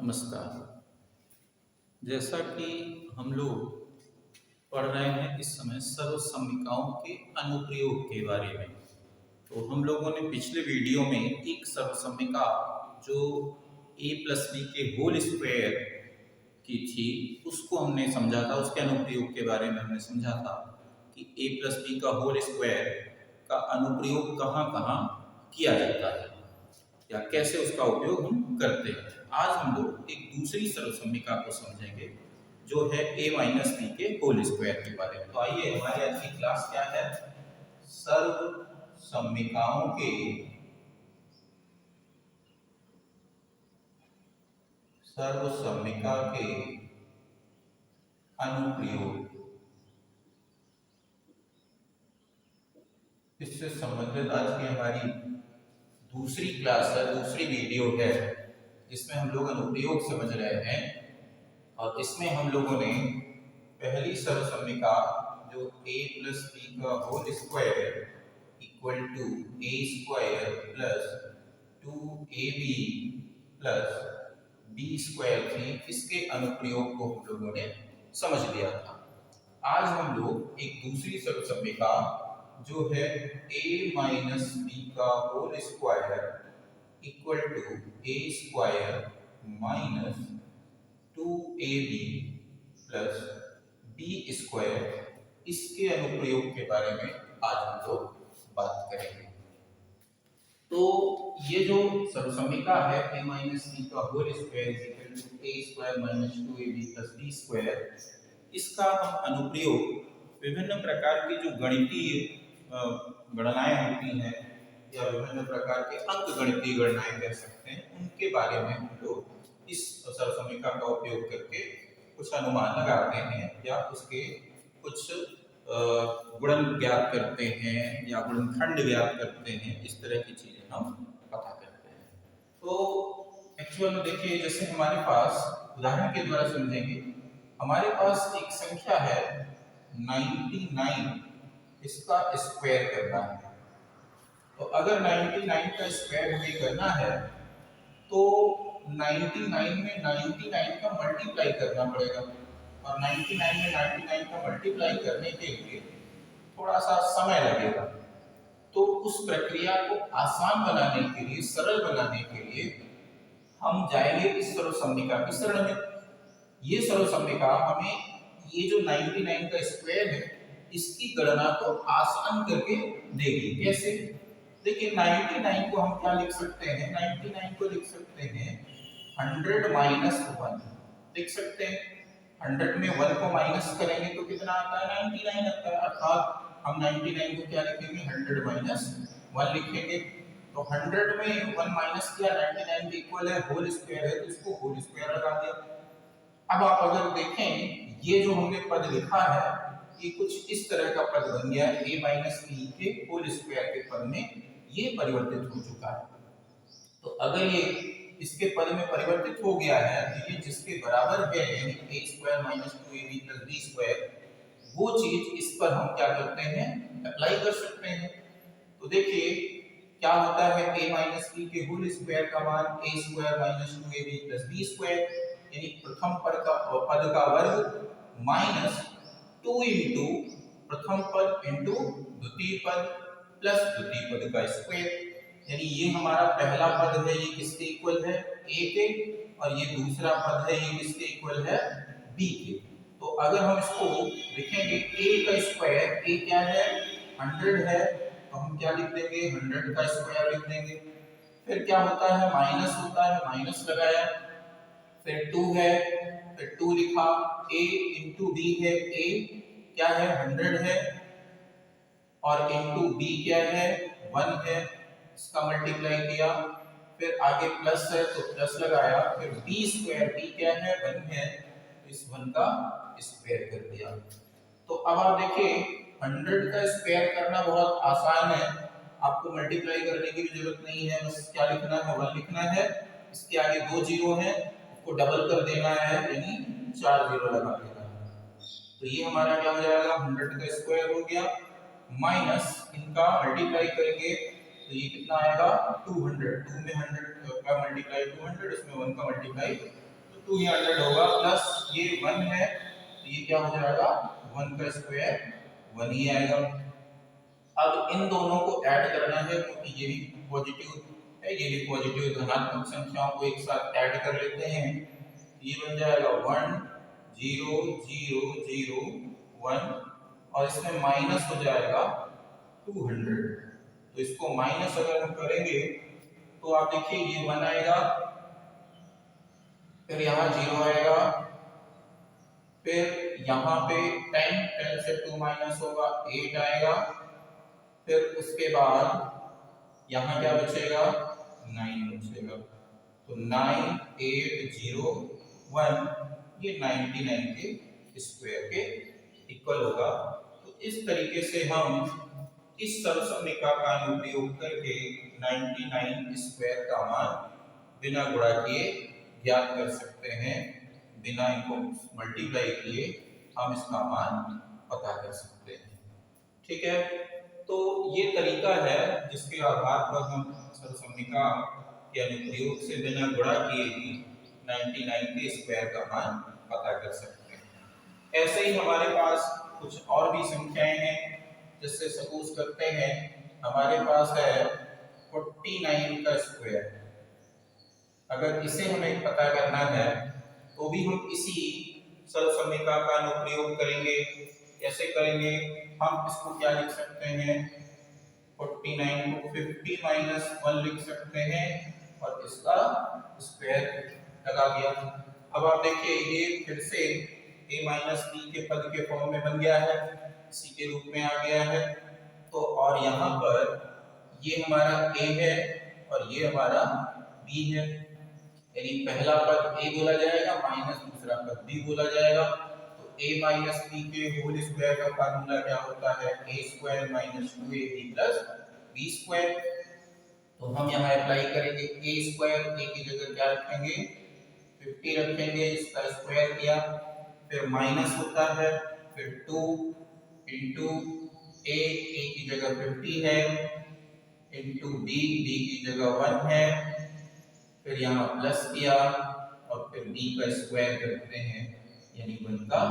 नमस्कार। जैसा कि हम लोग पढ़ रहे हैं इस समय सर्वसम्मिकाओं के अनुप्रयोग के बारे में। तो हम लोगों ने पिछले वीडियो में एक सर्वसम्मिका जो a प्लस बी के होल स्क्वायर की थी उसको हमने समझा था, उसके अनुप्रयोग के बारे में हमने समझा था कि a प्लस बी का होल स्क्वायर का अनुप्रयोग कहाँ कहाँ किया जाता है या कैसे उसका उपयोग हम करते हैं। आज हम लोग एक दूसरी सर्वसम्मिका को समझेंगे जो है a माइनस बी के होल स्क्वायर के बारे में। तो आइए, हमारी आज की क्लास क्या है? सर्वसम्मिकाओं सर्वसम्मिका के अनुप्रयोग, इससे संबंधित आज की हमारी दूसरी क्लास है, दूसरी वीडियो है, जिसमें हम लोग अनुप्रयोग समझ रहे हैं। और इसमें हम लोगों ने पहली सर्वसम्मिका जो a प्लस बी का whole square equal to a square plus 2ab plus b square थी, इसके अनुप्रयोग को हम लोगों ने समझ लिया था। आज हम लोग एक दूसरी सर्वसम्मिका जो है a माइनस बी का whole square equal to a square minus 2ab plus b square, इसके अनुप्रयोग के बारे में आज हम लोग बात करेंगे। तो ये जो सर्वसम्मिका है a माइनस बी का whole square equal to a square minus 2ab plus b square, इसका हम अनुप्रयोग विभिन्न प्रकार की जो गणितीय गणनाएं होती हैं या विभिन्न प्रकार के अंकगणितीय गणनाएं कह सकते हैं, उनके बारे में हम लोग इस सर्वसम्मिका का उपयोग करके कुछ अनुमान लगाते हैं या उसके कुछ गुणन ज्ञात करते हैं या गुणनखंड ज्ञात करते हैं। इस तरह की चीजें हम पता करते हैं। तो एक्चुअल में देखिए, जैसे हमारे पास उदाहरण के द्वारा समझेंगे, हमारे पास एक संख्या है 99, इसका स्क्वायर करना है। तो अगर 99 का स्क्वायर हमें करना है तो 99 में 99 का मल्टीप्लाई करना पड़ेगा, और 99 में 99 का मल्टीप्लाई करने के लिए थोड़ा सा समय लगेगा। तो उस प्रक्रिया को आसान बनाने के लिए, सरल बनाने के लिए हम जाएंगे इस सर्वसम्मिका की शरण में। ये सर्वसम्मिका हमें ये जो 99 का स्क्वायर है इसकी गणना को आसान करके देगी। कैसे? देखिए, 99 को हम क्या लिख सकते हैं? 99 को लिख सकते हैं 100 माइनस 1 लिख सकते हैं। 100 में 1 को माइनस करेंगे तो कितना आता है? 99 आता है। अर्थात हम 99 को क्या लिखेंगे? 100 माइनस 1 लिखेंगे। तो 100 में 1 माइनस किया, 99 के इक्वल है, होल स्क्वायर है, तो इसको होल स्क्वायर लगा दिया। अब आप अगर देखें, ये जो हमने पद लिखा है ये कुछ इस तरह का पद बन गया है, a माइनस बी के होल स्क्वायर के पद में ये परिवर्तित हो चुका है। तो अगर ये इसके पद में परिवर्तित हो गया है तो ये जिसके बराबर है, यानी a square minus 2ab plus b square, वो चीज इस पर हम क्या करते हैं? अप्लाई कर सकते हैं। तो देखिए क्या होता है, a माइनस b के होल स्क्वायर का मान a square minus 2ab plus b square, यानी प्रथम पद का वर्ग माइनस 2 इंटू प्रथम पद इंटू द्वितीय पद प्लस द्वितीय पद का स्क्वायर। यानी ये हमारा पहला पद है, ये किसके इक्वल है? a के, और ये दूसरा पद है, ये किसके इक्वल है? b के। तो अगर हम इसको लिखेंगे a का स्क्वायर, a क्या है? 100 है, तो हम क्या लिख देंगे? 100 का स्क्वायर लिख देंगे। फिर क्या होता है? माइनस होता है, माइनस लगाया, फिर 2 है, फिर 2 लिखा, a इंटू बी है, a क्या है? 100 है, और इंटू b क्या है? 1 है, इसका मल्टीप्लाई किया, फिर आगे प्लस है तो प्लस लगाया, फिर b स्क्वायर, b क्या है? 1 है, तो इस 1 का स्क्वायर कर दिया। तो अब आप देखिए 100 का स्क्वायर करना बहुत आसान है, आपको मल्टीप्लाई करने की भी जरूरत नहीं है, बस क्या लिखना है? 1 लिखना है, इसके आगे 2 जीरो है, उसको डबल कर देना है, यानी 4 जीरो लगा देना है। तो ये हमारा क्या हो जाएगा? 100 का स्क्वायर हो गया, माइनस इनका मल्टीप्लाई करेंगे तो ये कितना आएगा? 200। 2 में 100 का मल्टीप्लाई 200, इसमें 1 का मल्टीप्लाई 200 होगा प्लस ये 1 है तो ये क्या हो जाएगा 1 का स्क्वायर 1 ही आएगा। अब इन दोनों को ऐड करना है क्योंकि ये भी पॉजिटिव है ये भी पॉजिटिव धनात्मक संख्याओं को एक साथ ऐड कर लेते हैं। ये बन जाएगा 1 0 0 0 1 और इसमें माइनस हो जाएगा 200। तो इसको माइनस अगर हम करेंगे तो आप देखिए ये 1 आएगा फिर यहाँ 0 आएगा फिर यहाँ पे 10 से 2 माइनस होगा 8 आएगा फिर उसके बाद यहाँ क्या बचेगा 9 बचेगा। तो 9 8 0 1 ये 99 के स्क्वायर के इक्वल होगा। तो इस तरीके से हम इस सर्वसमीका का उपयोग करके 99 स्क्वायर का मान बिना गुणा किए ज्ञात कर सकते हैं। बिना इनको मल्टीप्लाई किए हम इसका मान पता कर सकते हैं। ठीक है, तो ये तरीका है जिसके आधार पर हम सर्वसमीका के अनुप्रयोग से बिना गुणा किए ही 99 के स्क्वायर का मान पता कर सकते हैं। ऐसे ही हमारे पास कुछ और भी संख्याएं हैं जिससे सपोज करते हैं हमारे पास है 49 का स्क्वायर। अगर इसे हमें पता करना है तो भी हम इसी सर्वसमीका का अनुप्रयोग करेंगे। कैसे करेंगे, हम इसको क्या लिख सकते हैं 49 को 50 माइनस 1 लिख सकते हैं और इसका स्क्वायर लगा दिया। अब आप देखिए ये फिर से a माइनस b के पद के फॉर्म में बन गया है, इसी के रूप में आ गया है। तो और यहाँ पर ये हमारा a है और ये हमारा b है, यानी पहला पद a बोला जाएगा माइनस दूसरा पद b बोला जाएगा। तो a माइनस b के होल स्क्वायर का फार्मूला क्या होता है a square minus 2ab plus b square. तो हम यहाँ अप्लाई करेंगे a स्क्वायर, a की जगह क्या रखेंगे 50 रखेंगे, इसका स्क्वायर किया फिर माइनस होता है फिर 2 इंटू a की जगह 50 है इंटू b की जगह 1 है फिर यहाँ प्लस किया और फिर b का स्क्वायर करते हैं यानी 1 का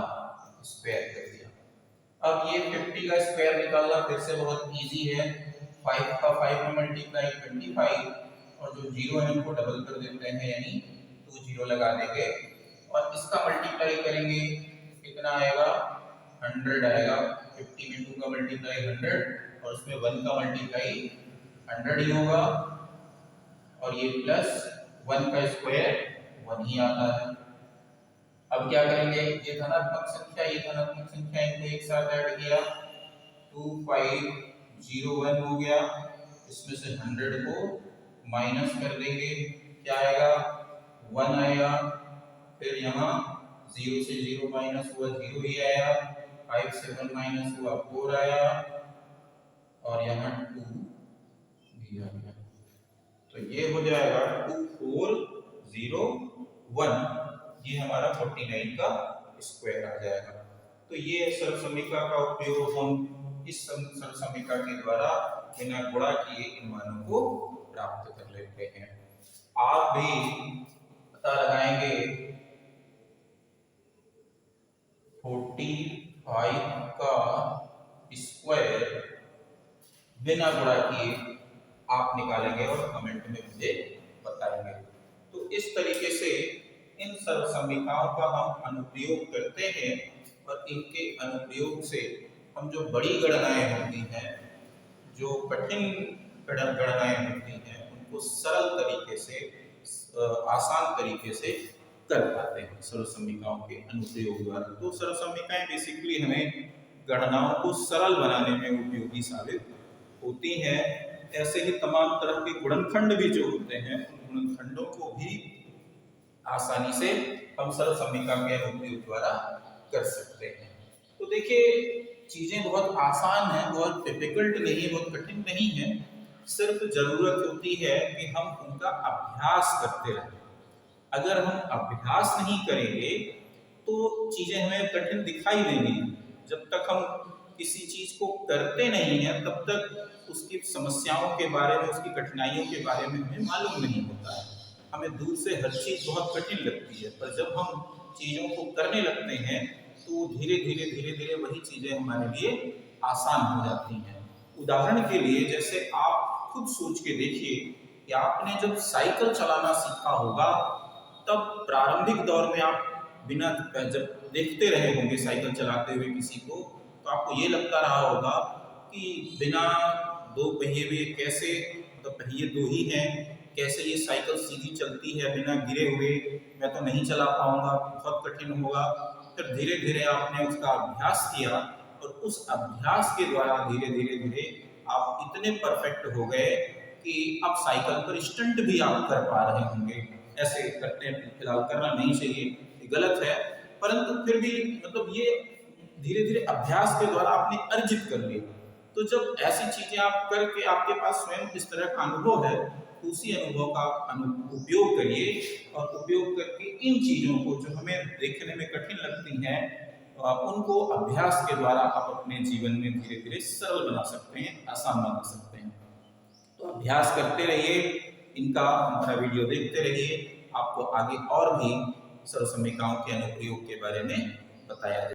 स्क्वायर कर दिया। अब ये 50 का स्क्वायर निकालना फिर से बहुत इजी है, 5 का 5 में मल्टीप्लाई 25 और जो 0 है उनको डबल कर देते हैं यानी 2 0 लगा देंगे और इसका मल्टीप्लाई करेंगे कितना आएगा 100 आएगा। 50 में 2 का मल्टीप्लाई 100 और उसमें 1 का मल्टीप्लाई 100 ही होगा और ये प्लस 1 का स्क्वायर 1 ही आता है। अब क्या करेंगे, ये धनात्मक संख्या ये धनात्मक संख्या इनको एक साथ ऐड किया 2501 हो गया, इसमें से 100 को माइनस कर देंगे क्या आएगा 1 आएगा फिर यहाँ 0 से 0 माइनस हुआ 0 ही आया, 5 से 1 माइनस हुआ 4 आया और यहाँ 2 भी आ गया। तो ये हो जाएगा 2401, ये हमारा 49 का स्क्वायर आ जाएगा। तो ये सर्वसमीका का उपयोग हम इस सर्वसमीका के द्वारा बिना गुणा किए इन मानों को प्राप्त कर लेते हैं। आप भी पता लगाएंगे 45 का स्क्वायर बिना गुणा किए आप निकालेंगे और कमेंट में मुझे बताएंगे। तो इस तरीके से इन सर्वसमीकाओं का हम अनुप्रयोग करते हैं और इनके अनुप्रयोग से हम जो बड़ी गणनाएं होती हैं, जो कठिन गणनाएं होती हैं, उनको सरल तरीके से आसान तरीके से कर पाते हैं सर्वसमीकाओं के अनुप्रयोग द्वारा। तो सर्वसमीकाएं बेसिकली हमें गणनाओं को सरल बनाने में उपयोगी साबित होती हैं। ऐसे ही तमाम तरह के गुणनखंड भी जो होते हैं उन गुणनखंडों को भी आसानी से हम सर्वसमीका के उपयोग द्वारा कर सकते हैं। तो देखिए चीजें बहुत आसान हैं, बहुत डिफिकल्ट नहीं है, बहुत कठिन नहीं है, सिर्फ जरूरत होती है कि हम उनका अभ्यास करते रहें। अगर हम अभ्यास नहीं करेंगे तो चीजें हमें कठिन दिखाई देंगी। जब तक हम किसी चीज को करते नहीं हैं तब तक उसकी समस्याओं के बारे में, उसकी कठिनाइयों के बारे में हमें मालूम नहीं होता है। हमें दूर से हर चीज़ बहुत कठिन लगती है, पर जब हम चीज़ों को करने लगते हैं तो धीरे धीरे वही चीज़ें हमारे लिए आसान हो जाती हैं। उदाहरण के लिए जैसे आप खुद सोच के देखिए कि आपने जब साइकिल चलाना सीखा होगा, तब प्रारंभिक दौर में आप बिना जब देखते रहे होंगे साइकिल चलाते हुए किसी को, तो आपको ये लगता रहा होगा कि बिना दो पहिए में कैसे, मतलब पहिए दो ही हैं, कैसे ये साइकिल सीधी चलती है बिना गिरे हुए, मैं तो नहीं चला पाऊंगा, बहुत कठिन होगा। फिर धीरे धीरे आपने उसका अभ्यास किया और उस अभ्यास के द्वारा धीरे धीरे धीरे आप इतने परफेक्ट हो गए कि अब साइकिल पर स्टंट भी आप कर पा रहे होंगे। ऐसे करते फिलहाल करना नहीं चाहिए, ये गलत है, परंतु फिर भी मतलब ये धीरे धीरे अभ्यास के द्वारा आपने अर्जित कर लिया। तो जब ऐसी चीजें आप करके आपके पास स्वयं इस तरह का अनुभव है, तो उसी अनुभव का उपयोग करिए और उपयोग करके इन चीजों को जो हमें देखने में कठिन लगती हैं, उनको अभ्यास के द्वारा आप अपने जीवन में धीरे धीरे सरल बना सकते हैं, आसान बना सकते हैं। तो अभ्यास करते रहिए, इनका हमारा वीडियो देखते रहिए, आपको आगे और भी सर्वसम्यिकाओं के अनुप्रयोग के बारे में बताया जाए।